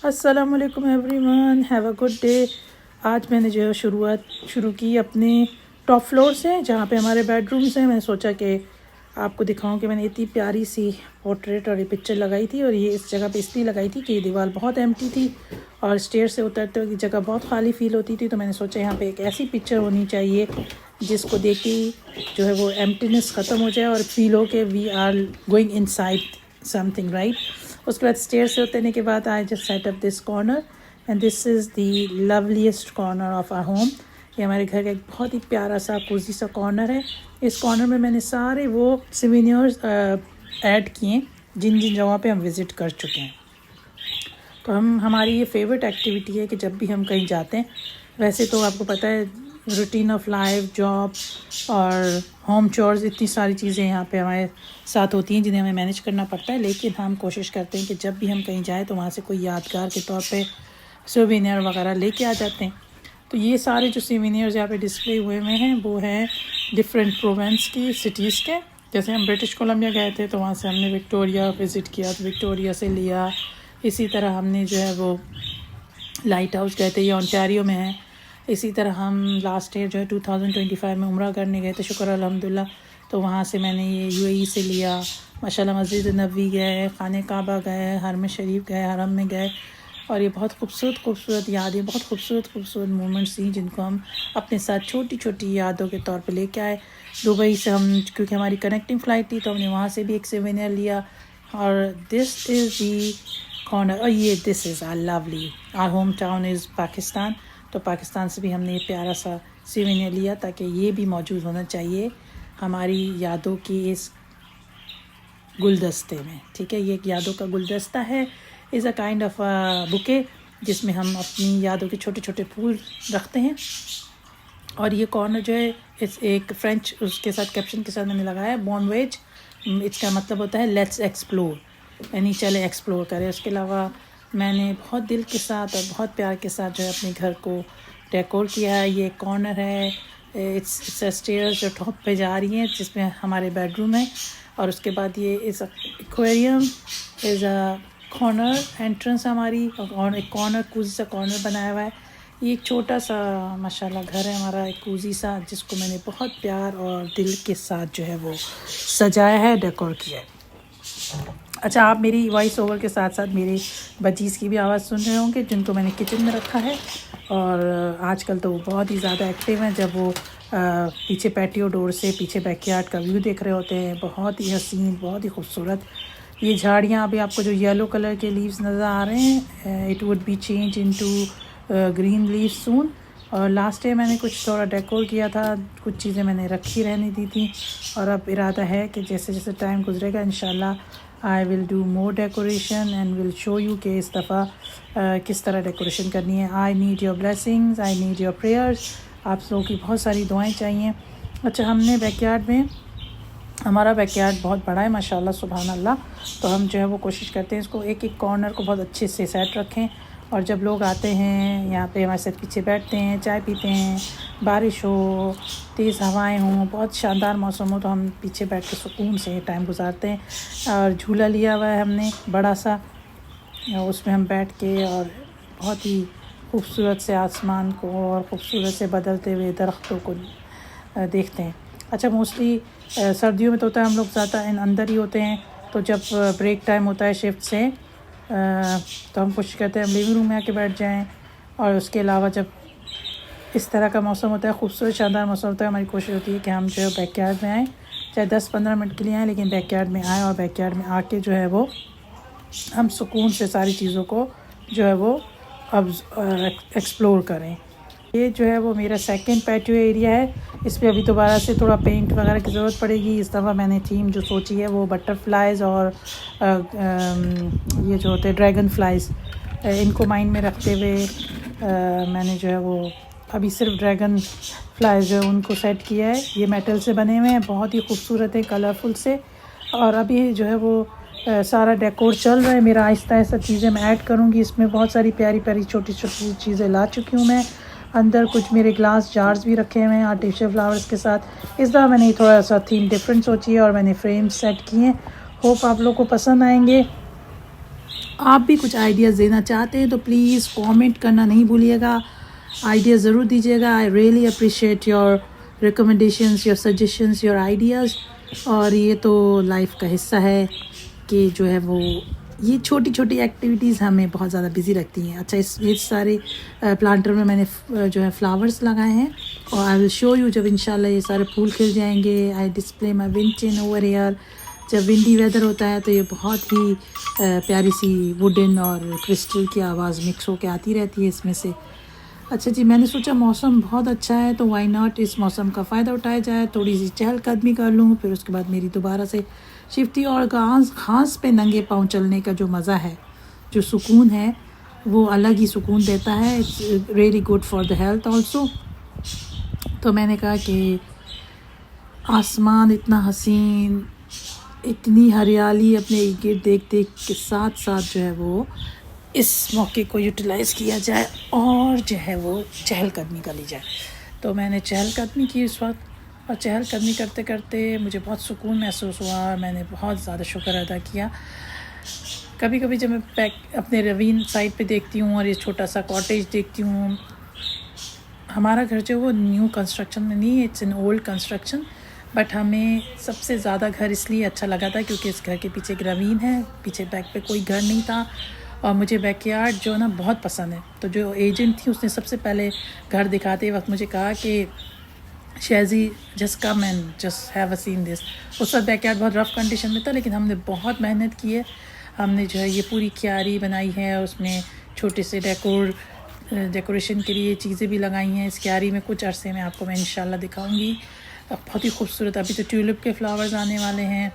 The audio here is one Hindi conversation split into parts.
अस्सलामुअलैकुम everyone, have a good day. आज मैंने जो है शुरू की अपने टॉप फ्लोर से, जहाँ पे हमारे बेडरूम्स हैं। मैंने सोचा कि आपको दिखाऊं कि मैंने इतनी प्यारी सी पोर्ट्रेट और ये पिक्चर लगाई थी। और ये इस जगह पे इसलिए लगाई थी कि ये दीवार बहुत एम्प्टी थी और स्टेयर से उतरते हुए जगह बहुत खाली फील होती थी। तो मैंने सोचा यहाँ पे एक ऐसी पिक्चर होनी चाहिए जिसको देख के जो है वो एम्प्टीनेस ख़त्म हो जाए और फील हो कि we are going inside something, right. उसके बाद स्टेयर से उतरने के बाद I just set up this corner and this is the loveliest corner of our home. ये हमारे घर का एक बहुत ही प्यारा सा कोजी सा कॉर्नर है। इस कॉर्नर में मैंने सारे वो सिविनियर्स ऐड किए जिन जिन जगहों पे हम विज़िट कर चुके हैं। तो हमारी ये फेवरेट एक्टिविटी है कि जब भी हम कहीं जाते हैं, वैसे तो आपको पता है रूटीन ऑफ लाइफ, जॉब और होम चोर्स, इतनी सारी चीज़ें यहाँ पे हमारे साथ होती हैं जिन्हें हमें मैनेज करना पड़ता है। लेकिन हम कोशिश करते हैं कि जब भी हम कहीं जाएं तो वहाँ से कोई यादगार के तौर पे सोवेनियर वगैरह लेके आ जाते हैं। तो ये सारे जो सोवेनियर्स यहाँ पे डिस्प्ले हुए हैं वो हैं डिफरेंट प्रोविंस की सिटीज़ के। जैसे हम ब्रिटिश कोलंबिया गए थे तो वहाँ से हमने विक्टोरिया विज़िट किया, तो विक्टोरिया से लिया। इसी तरह हमने जो है वो लाइट हाउस गए थे, ये ओंटारियो में है। इसी तरह हम लास्ट ईयर जो है 2025 में उम्रा करने गए थे, शुक्र अल्हम्दुलिल्लाह। तो वहाँ से मैंने ये यूएई से लिया। माशाल्लाह मस्जिद नबवी गए, खाने काबा गए, हरम शरीफ गए, हरम में गए। और ये बहुत खूबसूरत यादें, बहुत खूबसूरत मोमेंट्स थी जिनको हम अपने साथ छोटी छोटी यादों के तौर पे लेके आए। दुबई से हम, क्योंकि हमारी कनेक्टिंग फ़्लाइट थी, तो हमने वहाँ से भी एक सोवेनियर लिया। और दिस इज़ दी कॉर्नर, और ये this is our lovely, our home town is Pakistan. तो पाकिस्तान से भी हमने ये प्यारा सा सोवेनियर लिया ताकि ये भी मौजूद होना चाहिए हमारी यादों की इस गुलदस्ते में, ठीक है। ये एक यादों का गुलदस्ता है, is a kind of bouquet जिसमें हम अपनी यादों के छोटे छोटे फूल रखते हैं। और ये कॉर्नर जो है इस एक फ्रेंच उसके साथ कैप्शन के साथ मैंने लगाया है, बॉर्न वेज। इसका मतलब होता है लेट्स एक्सप्लोर, यानी चले एक्सप्लोर करें। उसके अलावा मैंने बहुत दिल के साथ और बहुत प्यार के साथ जो है अपने घर को डेकोर किया है। ये कॉर्नर है, इट्स स्टेयर्स जो टॉप पे जा रही हैं जिसमें हमारे बेडरूम है। और उसके बाद ये इस aquarium is a corner entrance हमारी, और एक कॉर्नर कूजी सा कॉर्नर बनाया हुआ है। ये एक छोटा सा माशाल्लाह घर है हमारा, एक कूजी सा, जिसको मैंने बहुत प्यार और दिल के साथ जो है वो सजाया है, डेकोर किया है। अच्छा, आप मेरी वॉइस ओवर के साथ साथ मेरे बच्चीज़ की भी आवाज़ सुन रहे होंगे जिनको मैंने किचन में रखा है। और आजकल तो वो बहुत ही ज़्यादा एक्टिव हैं। जब वो पीछे पैटियो डोर से पीछे बैकयार्ड का व्यू देख रहे होते हैं, बहुत ही हसीन, बहुत ही खूबसूरत। ये झाड़ियाँ अभी आपको जो येलो कलर के लीव्स नज़र आ रहे हैं, it would be change into green leaves soon. और लास्ट ईयर मैंने कुछ थोड़ा डेकोर किया था, कुछ चीज़ें मैंने रखी रहने दी थी। और अब इरादा है कि जैसे जैसे टाइम गुजरेगा इंशाल्लाह I will do more decoration and will show you कि इस दफ़ा किस तरह डेकोरेशन करनी है। I need your blessings, I need your prayers. आप लोगों की बहुत सारी दुआएं चाहिए। अच्छा, हमने बैकयार्ड में, हमारा बैकयार्ड बहुत बड़ा है माशाल्लाह, सुभान अल्लाह। तो हम जो है वो कोशिश करते हैं इसको एक एक कॉर्नर को बहुत अच्छे से सेट रखें। और जब लोग आते हैं यहाँ पे हमारे साथ पीछे बैठते हैं, चाय पीते हैं, बारिश हो, तेज़ हवाएं हों, बहुत शानदार मौसम हो, तो हम पीछे बैठ के सुकून से टाइम गुजारते हैं। और झूला लिया हुआ है हमने बड़ा सा, उसमें हम बैठ के और बहुत ही खूबसूरत से आसमान को और ख़ूबसूरत से बदलते हुए दरख्तों को देखते हैं। अच्छा, मोस्टली सर्दियों में तो होता है हम लोग ज़्यादा अंदर ही होते हैं। तो जब ब्रेक टाइम होता है शिफ्ट से, तो हम कोशिश करते हैं हम लिविंग रूम में आके बैठ जाएं। और उसके अलावा जब इस तरह का मौसम होता है, खूबसूरत शानदार मौसम होता है, हमारी कोशिश होती है कि हम जो है बैकयार्ड में आएँ, चाहे 10-15 मिनट के लिए आएँ, लेकिन बैकयार्ड में आएँ। और बैकयार्ड में आके जो है वो हम सुकून से सारी चीज़ों को जो है वो अब एक्सप्लोर करें। ये जो है वो मेरा सेकंड पैटियो एरिया है। इस पर अभी दोबारा से थोड़ा पेंट वगैरह की ज़रूरत पड़ेगी। इस दफ़ा मैंने थीम जो सोची है वो बटरफ्लाइज़ और ये जो होते हैं ड्रैगन फ्लाइज़, इनको माइंड में रखते हुए मैंने जो है वो अभी सिर्फ ड्रैगन फ्लाइज़ जो है उनको सेट किया है। ये मेटल से बने हुए हैं, बहुत ही खूबसूरत है, कलरफुल से। और अभी जो है वो सारा डेकोर चल रहा है मेरा, आहिस्ता आहिस्ता चीज़ें मैं ऐड करूँगी इसमें। बहुत सारी प्यारी प्यारी छोटी छोटी चीज़ें ला चुकी हूँ मैं। अंदर कुछ मेरे ग्लास जार्स भी रखे हुए हैं आर्टिफिशियल फ्लावर्स के साथ। इस दफ़ा मैंने थोड़ा सा थीम डिफरेंट सोची है और मैंने फ्रेम सेट किए हैं। होप आप लोग को पसंद आएंगे। आप भी कुछ आइडियाज़ देना चाहते हैं तो प्लीज़ कमेंट करना नहीं भूलिएगा, आइडिया ज़रूर दीजिएगा। I really appreciate your recommendations, your suggestions, your ideas. और ये तो लाइफ का हिस्सा है कि जो है वो ये छोटी छोटी एक्टिविटीज़ हमें बहुत ज़्यादा बिजी रखती हैं। अच्छा, इस सारे प्लांटर में मैंने जो है फ्लावर्स लगाए हैं और आई विल शो यू जब इंशाल्लाह ये सारे फूल खिल जाएंगे। आई डिस्प्ले माई विंड चिन ओवर एयर। जब विंडी वेदर होता है तो ये बहुत ही प्यारी सी वुडन और क्रिस्टल की आवाज़ मिक्स होकर आती रहती है इसमें से। अच्छा जी, मैंने सोचा मौसम बहुत अच्छा है तो वाई नॉट इस मौसम का फ़ायदा उठाया जाए, थोड़ी सी चहलकदमी कर लूँ। फिर उसके बाद मेरी दोबारा से शिफ्टी और घास पे नंगे पाँव चलने का जो मज़ा है, जो सुकून है, वो अलग ही सुकून देता है। It's really good for the health also. तो मैंने कहा कि आसमान इतना हसीन, इतनी हरियाली अपने गिर्द देख देख के साथ साथ जो है वो इस मौके को यूटिलाइज़ किया जाए और जो है वो चहलकदमी कर ली जाए। तो मैंने चहलकदमी की इस वक्त, और चहलकदमी करते करते मुझे बहुत सुकून महसूस हुआ। मैंने बहुत ज़्यादा शुक्र अदा किया। कभी कभी जब मैं अपने रवीन साइड पे देखती हूँ और ये छोटा सा कॉटेज देखती हूँ, हमारा घर जो वो न्यू कंस्ट्रक्शन में नहीं है, it's an old construction, but हमें सबसे ज़्यादा घर इसलिए अच्छा लगा था क्योंकि इस घर के पीछे एक रवीन है, पीछे बैक पे कोई घर नहीं था और मुझे बैकयार्ड जो ना बहुत पसंद है। तो जो एजेंट थी उसने सबसे पहले घर दिखाते वक्त मुझे कहा कि she's just come and just have a scene this. उस वक्त बैकयार्ड बहुत रफ़ कंडीशन में था, लेकिन हमने बहुत मेहनत की है। हमने जो है ये पूरी क्यारी बनाई है, उसमें छोटे से डेकोरेशन के लिए चीज़ें भी लगाई हैं इस क्यारी में। कुछ अरसे में आपको मैं इंशाल्लाह दिखाऊंगी। बहुत ही खूबसूरत, अभी तो ट्यूलिप के फ्लावर्स आने वाले हैं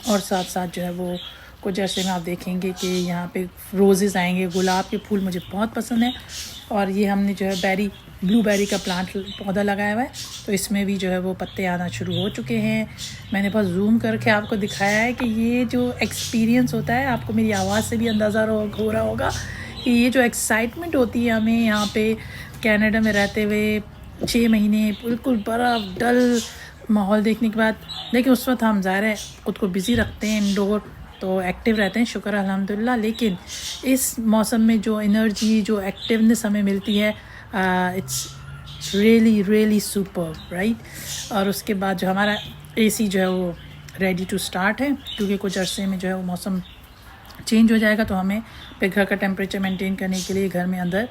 और साथ साथ जो है वो कुछ अरसे में आप देखेंगे कि यहाँ पे रोज़ेज़ आएंगे। गुलाब के फूल मुझे बहुत पसंद है और ये हमने जो है ब्लूबेरी का पौधा लगाया हुआ है, तो इसमें भी जो है वो पत्ते आना शुरू हो चुके हैं। मैंने बहुत जूम करके आपको दिखाया है कि ये जो एक्सपीरियंस होता है, आपको मेरी आवाज़ से भी अंदाज़ा हो रहा होगा कि ये जो एक्साइटमेंट होती है हमें यहाँ पे कनाडा में रहते हुए 6 महीने बिल्कुल बर्फ़ डल माहौल देखने के बाद। लेकिन उस वक्त हम ज़ाहिर है खुद को बिज़ी रखते हैं, इंडोर तो एक्टिव रहते हैं, शुक्र अल्हम्दुलिल्लाह। लेकिन इस मौसम में जो एनर्जी, जो एक्टिवनेस हमें मिलती है, इट्स रियली सुपर, राइट। और उसके बाद जो हमारा एसी जो है वो रेडी टू स्टार्ट है, क्योंकि कुछ अरसे में जो है वो मौसम चेंज हो जाएगा तो हमें फिर घर का टेम्परेचर मेंटेन करने के लिए घर में अंदर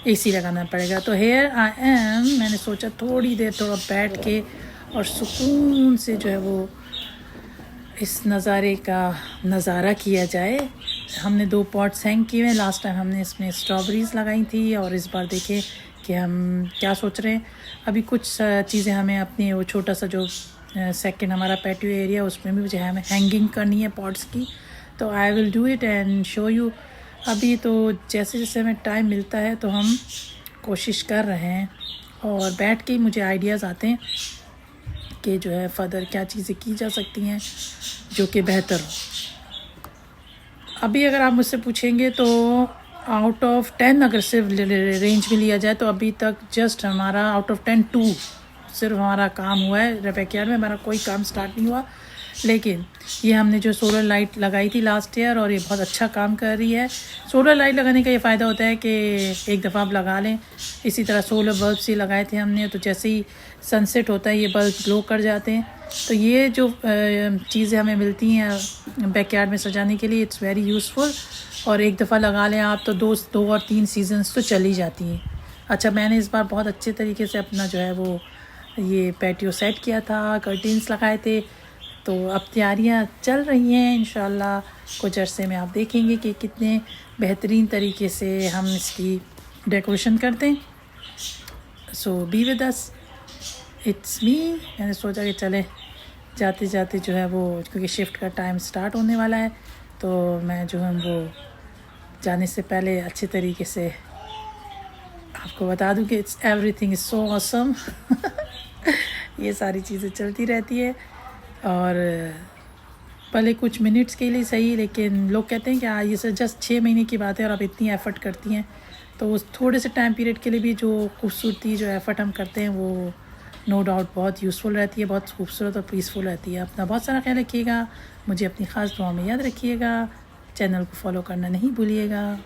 एसी लगाना पड़ेगा। तो हेयर आई एम, मैंने सोचा थोड़ी देर थोड़ा बैठ के और सुकून से जो है वो इस नज़ारे का नज़ारा किया जाए। हमने 2 पॉट्स हैंग किए हैं। लास्ट टाइम हमने इसमें स्ट्रॉबेरीज़ लगाई थी और इस बार देखें कि हम क्या सोच रहे हैं। अभी कुछ चीज़ें हमें अपनी वो छोटा सा जो सेकंड हमारा पैटियो एरिया, उसमें भी मुझे हमें हैंगिंग करनी है पॉट्स की, तो I will do it and show you. अभी तो जैसे जैसे हमें टाइम मिलता है तो हम कोशिश कर रहे हैं और बैठ के मुझे आइडियाज़ आते हैं कि जो है फर्दर क्या चीज़ें की जा सकती हैं जो कि बेहतर हो। अभी अगर आप मुझसे पूछेंगे तो आउट ऑफ 10 अगर सिर्फ रेंज में लिया जाए तो अभी तक जस्ट हमारा आउट ऑफ 10 2 सिर्फ हमारा काम हुआ है। बैकयार्ड में हमारा कोई काम स्टार्ट नहीं हुआ, लेकिन ये हमने जो सोलर लाइट लगाई थी लास्ट ईयर और ये बहुत अच्छा काम कर रही है। सोलर लाइट लगाने का ये फ़ायदा होता है कि एक दफ़ा आप लगा लें। इसी तरह सोलर बल्ब से लगाए थे हमने, तो जैसे ही सनसेट होता है ये बल्ब ग्लो कर जाते हैं। तो ये जो चीज़ें हमें मिलती हैं बैकयार्ड में सजाने के लिए, इट्स वेरी यूज़फुल। और एक दफ़ा लगा लें आप तो 2 और 3 सीजन्स तो चली जाती हैं। अच्छा, मैंने इस बार बहुत अच्छे तरीके से अपना जो है वो ये पैटियो सेट किया था, कर्टेन्स लगाए थे, तो अब तैयारियां चल रही हैं। इंशाल्लाह कुछ अरसे में आप देखेंगे कि कितने बेहतरीन तरीके से हम इसकी डेकोरेशन करते हैं। So be with us, it's me. मैंने सोचा कि चले जाते जाते जो है वो, क्योंकि शिफ्ट का टाइम स्टार्ट होने वाला है, तो मैं जो है वो जाने से पहले अच्छे तरीके से आपको बता दूं कि it's everything is so awesome. ये सारी चीज़ें चलती रहती है और भले कुछ मिनट्स के लिए सही, लेकिन लोग कहते हैं कि ये सर जस्ट 6 महीने की बात है और आप इतनी एफ़र्ट करती हैं, तो उस थोड़े से टाइम पीरियड के लिए भी जो खूबसूरती, जो एफ़र्ट हम करते हैं वो नो डाउट बहुत यूज़फुल रहती है, बहुत खूबसूरत और पीसफुल रहती है। अपना बहुत सारा ख्याल रखिएगा, मुझे अपनी ख़ास दुआ में याद रखिएगा। चैनल को फॉलो करना नहीं भूलिएगा।